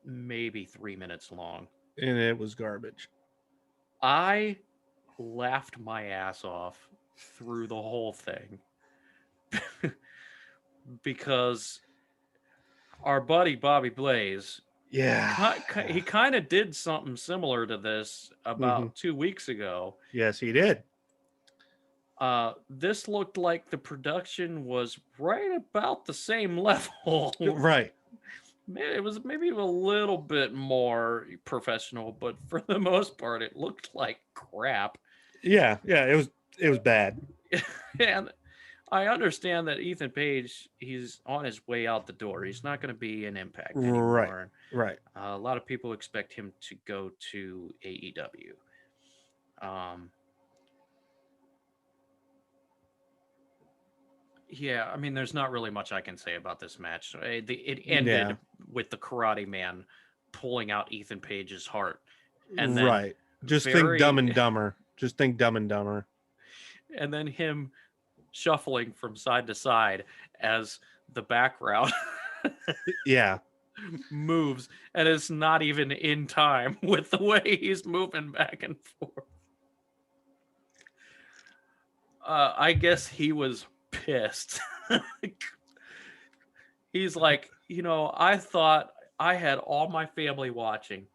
maybe 3 minutes long. And it was garbage. I laughed my ass off through the whole thing because our buddy Bobby Blaze, Yeah. he kind of did something similar to this about 2 weeks ago. Yes, he did. This looked like the production was right about the same level. Right. It was maybe a little bit more professional, but for the most part, it looked like crap. Yeah. Yeah. It was bad. And I understand that Ethan Page, he's on his way out the door. He's not going to be in Impact anymore. Right. A lot of people expect him to go to AEW. Yeah, I mean, there's not really much I can say about this match. It ended with the Karate Man pulling out Ethan Page's heart. And then right. Just think Dumb and Dumber. Just think Dumb and Dumber. And then him shuffling from side to side as the background Yeah. moves, and it's not even in time with the way he's moving back and forth. I guess he was pissed. He's like, I thought I had all my family watching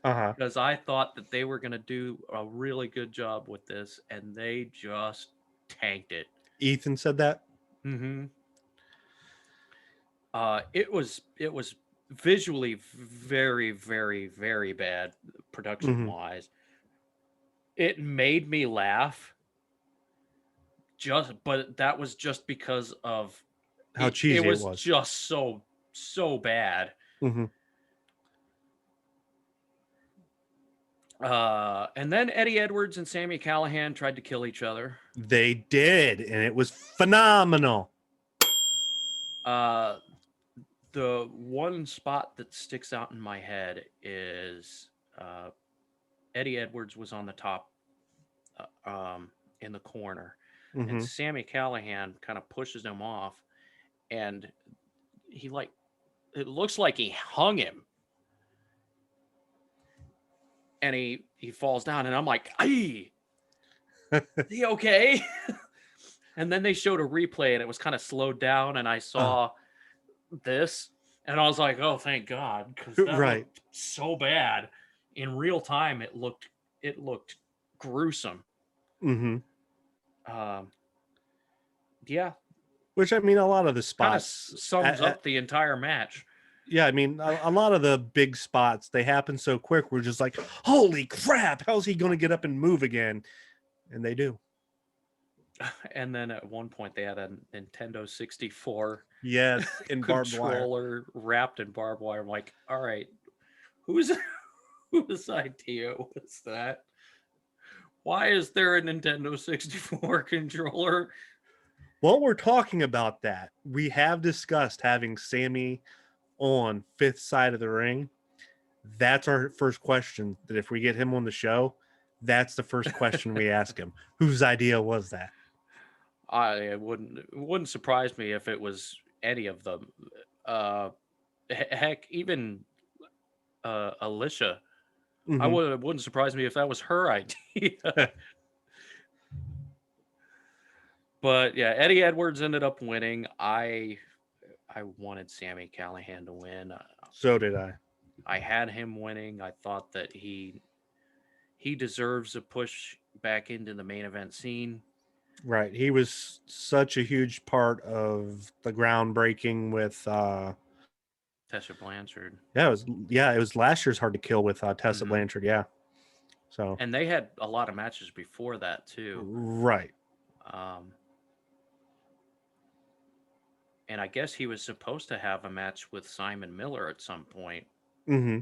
because I thought that they were going to do a really good job with this, and they just tanked it. Ethan said that. Mm-hmm. It was visually very, very, very bad production wise. It made me laugh. But that was just because of how cheesy it was. Just so bad. Mm-hmm. And then Eddie Edwards and Sami Callihan tried to kill each other. They did, and it was phenomenal. The one spot that sticks out in my head is Eddie Edwards was on the top in the corner. And Sami Callihan kind of pushes him off, and it looks like he hung him, and he falls down, and I'm like, "Ay, is he okay?" And then they showed a replay, and it was kind of slowed down, and I saw this, and I was like, "Oh, thank God," because that looked so bad. In real time, it looked gruesome. Mm-hmm. Yeah. Which, I mean, a lot of the spots kind of sums up the entire match. Yeah, I mean, a lot of the big spots, they happen so quick. We're just like, holy crap, how's he going to get up and move again? And they do. And then at one point, they had a Nintendo 64 yes, in controller wrapped in barbed wire. I'm like, all right, whose idea was that? Why is there a Nintendo 64 controller? While we're talking about that, we have discussed having Sammy on fifth side of the ring. That's our first question. That if we get him on the show, that's the first question we ask him. Whose idea was that? It wouldn't surprise me if it was any of them. Heck, even Alicia. Mhm. It wouldn't surprise me if that was her idea. But yeah, Eddie Edwards ended up winning. I wanted Sammy Callahan to win. So did I. I had him winning. I thought that he deserves a push back into the main event scene. Right. He was such a huge part of the groundbreaking with Tessa Blanchard. it was last year's Hard to Kill with Tessa Blanchard, yeah. So And they had a lot of matches before that too. right. And I guess he was supposed to have a match with Simon Miller at some point. Mm-hmm.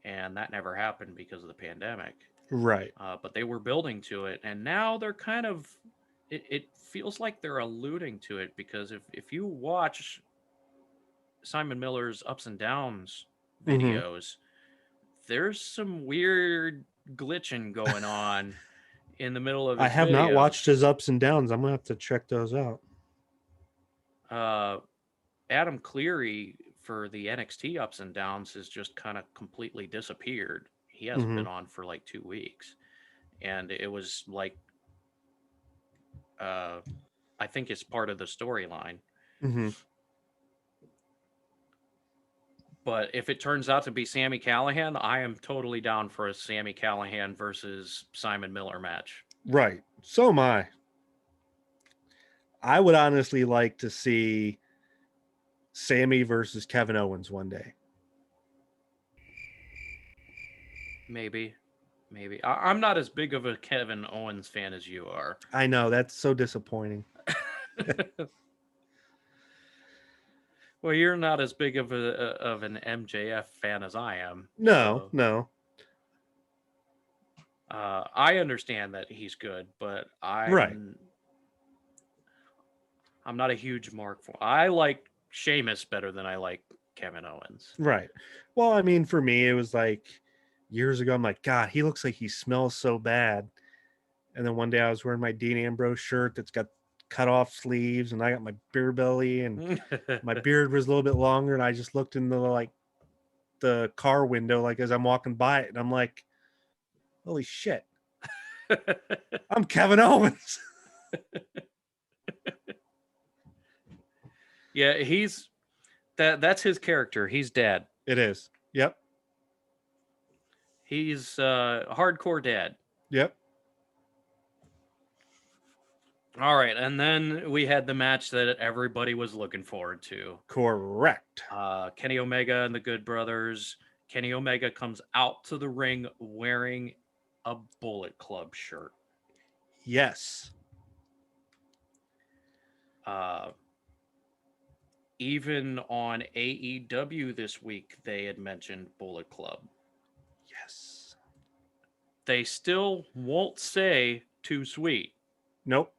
And that never happened because of the pandemic. Right. But they were building to it, and now they're kind of it feels like they're alluding to it, because if you watch Simon Miller's Ups and Downs videos, there's some weird glitching going on in the middle of his I have videos. not watched his Ups and Downs. I'm gonna have to check those out. Adam Cleary for the NXT Ups and Downs has just kind of completely disappeared. He hasn't been on for like 2 weeks. And it was like, I think it's part of the storyline. Mm-hmm. But if it turns out to be Sammy Callahan, I am totally down for a Sammy Callahan versus Simon Miller match. Right. So am I. I would honestly like to see Sammy versus Kevin Owens one day. Maybe. I'm not as big of a Kevin Owens fan as you are. I know, that's so disappointing. Well, you're not as big of an MJF fan as I am. No. I understand that he's good, but I'm not a huge mark for. I like Sheamus better than I like Kevin Owens. Right. Well, I mean, for me, it was like years ago. I'm like, God, he looks like he smells so bad. And then one day I was wearing my Dean Ambrose shirt that's got cut off sleeves, and I got my beer belly, and my beard was a little bit longer, and I just looked in the car window, like as I'm walking by it, and I'm like, holy shit, I'm Kevin Owens. Yeah, that's his character. He's dad. It is. Yep. He's hardcore dad. Yep. All right, and then we had the match that everybody was looking forward to. Correct. Kenny Omega and the Good Brothers. Kenny Omega comes out to the ring wearing a Bullet Club shirt. Yes. Even on AEW this week, they had mentioned Bullet Club. Yes. They still won't say Too Sweet. Nope.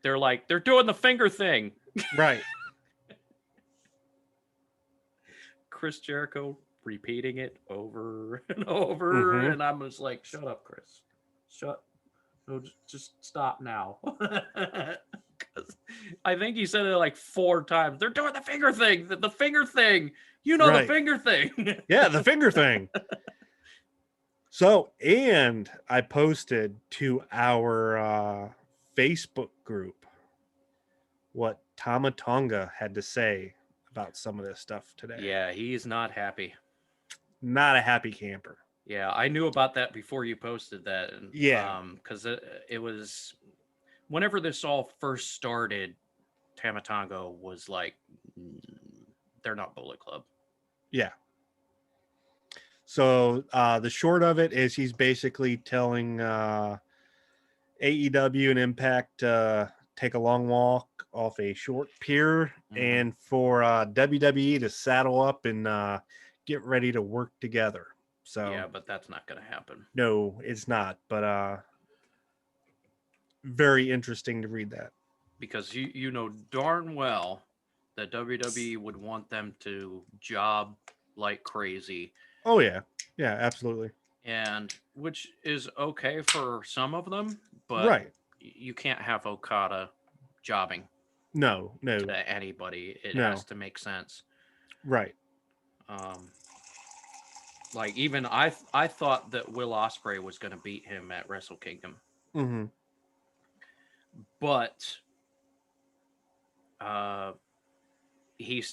They're like, they're doing the finger thing. Right. Chris Jericho repeating it over and over. And I'm just like, shut up, Chris. No, just stop now. I think he said it like 4 times. They're doing the finger thing. The finger thing. You know, the finger thing. Yeah, the finger thing. So, and I posted to our Facebook group what Tama Tonga had to say about some of this stuff today. Yeah, he's not happy. Not a happy camper. Yeah, I knew about that before you posted that. Yeah. Because it was whenever this all first started, Tama Tonga was like, they're not Bullet Club. Yeah. So the short of it is he's basically telling AEW and Impact take a long walk off a short pier, and for WWE to saddle up and get ready to work together. So yeah, but that's not going to happen no, it's not. But very interesting to read that. because you know darn well that WWE would want them to job like crazy, Oh yeah, yeah, absolutely. and which is okay for some of them, but Right. you can't have Okada jobbing No, no, to anybody. It has no. to make sense. Right. Um, like even I thought that Will Ospreay was going to beat him at Wrestle Kingdom, Mm-hmm. but uh, he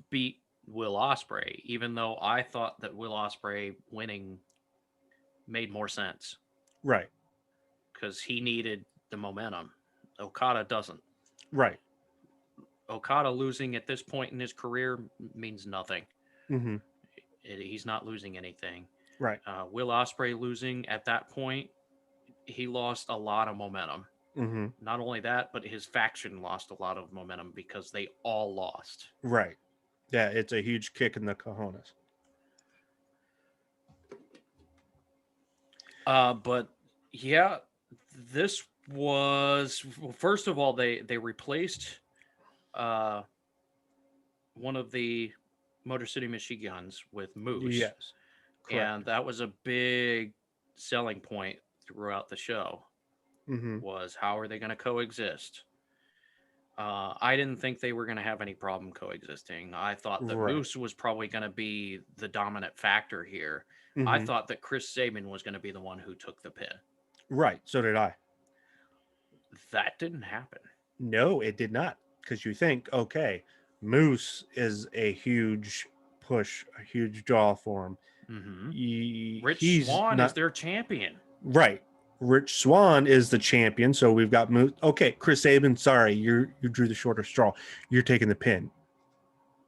beat Will Ospreay, even though I thought that Will Ospreay winning made more sense Right. because he needed the momentum. Okada doesn't. Right. Okada losing at this point in his career means nothing. Mm-hmm. He's not losing anything. Right. Will Ospreay losing at that point, he lost a lot of momentum. Mm-hmm. Not only that, but his faction lost a lot of momentum because they all lost. Right. Yeah, it's a huge kick in the cojones. But yeah, this was first of all they replaced one of the Motor City Machine Guns with Moose, Yes. Correct. and that was a big selling point throughout the show. Mm-hmm. Was how are they going to coexist? I didn't think they were going to have any problem coexisting. I thought that Right. Moose was probably going to be the dominant factor here. I Mm-hmm. thought that Chris Sabin was going to be the one who took the pin. Right. So did I. That didn't happen. No, it did not. Because you think, okay, Moose is a huge push, a huge draw for him. Mm-hmm. Rich He's Swan is not their champion. right. Rich Swan is the champion, so we've got Moose. Okay, Chris Sabin, sorry, you drew the shorter straw. You're taking the pin.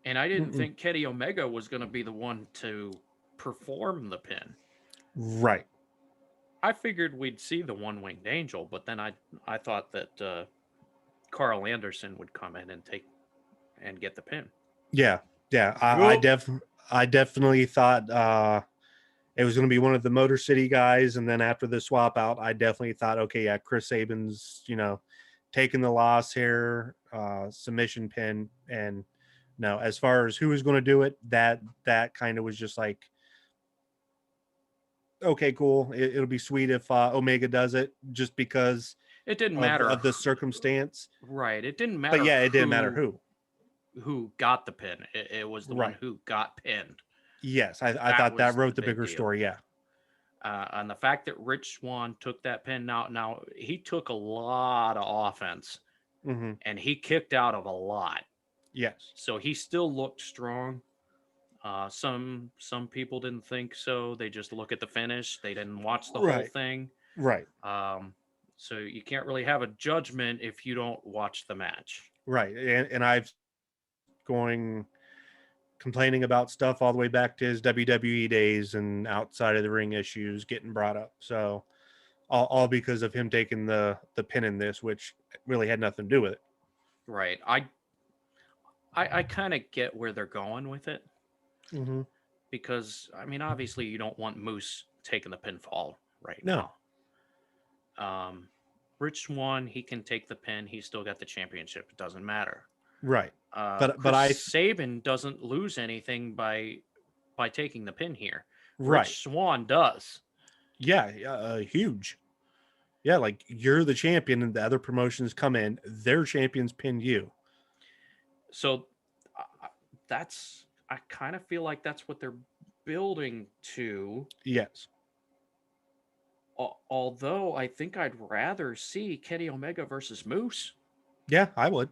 And I didn't Mm-mm. think Kenny Omega was going to be the one to perform the pin. Right. I figured we'd see the one-winged angel, but then I thought that Carl Anderson would come in and get the pin. Yeah. Yeah. Nope. I definitely thought it was going to be one of the Motor City guys, and then after the swap out, I definitely thought, okay, yeah, Chris Sabin's, taking the loss here, submission pin, and no, as far as who was going to do it, that kind of was just like, okay, cool. It'll be sweet if Omega does it, just because It didn't of matter. the circumstance. Right. It didn't But matter yeah, it didn't matter who got the pin. It was the one Right. who got pinned. Yes, I That thought that was wrote the the big bigger deal. story. Yeah. And the fact that Rich Swann took that pin, now he took a lot of offense Mm-hmm. and he kicked out of a lot. Yes. So he still looked strong. Some people didn't think so. They just look at the finish. They didn't watch the whole Right. thing. Right. So you can't really have a judgment if you don't watch the match. Right. And I've complaining about stuff all the way back to his WWE days and outside of the ring issues getting brought up. So all because of him taking the pin in this, which really had nothing to do with it. Right. I kind of get where they're going with it Mm-hmm. because I mean obviously you don't want Moose taking the pinfall right No. now. Rich Swann, he can take the pin. He's still got the championship. It doesn't matter. Right. But Chris Sabin doesn't lose anything by taking the pin here. right. Rich Swann does. Yeah, huge. Yeah, like you're the champion and the other promotions come in, their champions pin you. So I kind of feel like that's what they're building to. Yes. Although I think I'd rather see Kenny Omega versus Moose. Yeah, I would.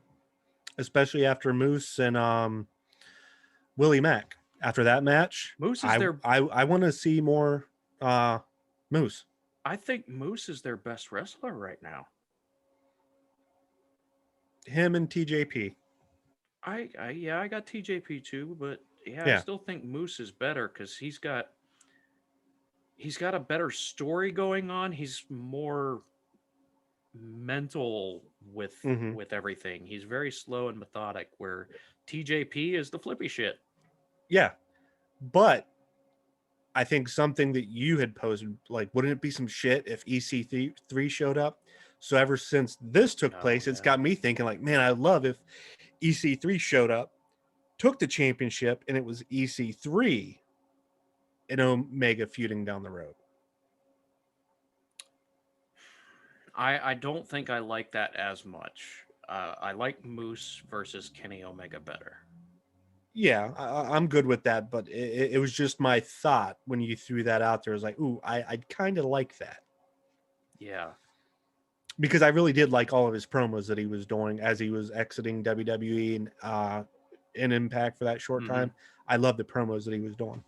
Especially after Moose and Willie Mack. After that match, Moose is I want to see more Moose. I think Moose is their best wrestler right now. Him and TJP. I got TJP too, but yeah, Yeah. I still think Moose is better because he's got a better story going on. He's more mental with everything. He's very slow and methodic, where TJP is the flippy shit. Yeah. But I think something that you had posted, like, wouldn't it be some shit if EC3 showed up? So ever since this took Oh, place, it's yeah. got me thinking, like, man, I'd love if EC3 showed up, took the championship, and it was EC3 and Omega feuding down the road. I don't think I like that as much. I like Moose versus Kenny Omega better. Yeah, I'm good with that, but it was just my thought when you threw that out there. I was like, ooh, I'd kind of like that. Yeah. Because I really did like all of his promos that he was doing as he was exiting WWE and in Impact for that short time. I love the promos that he was doing.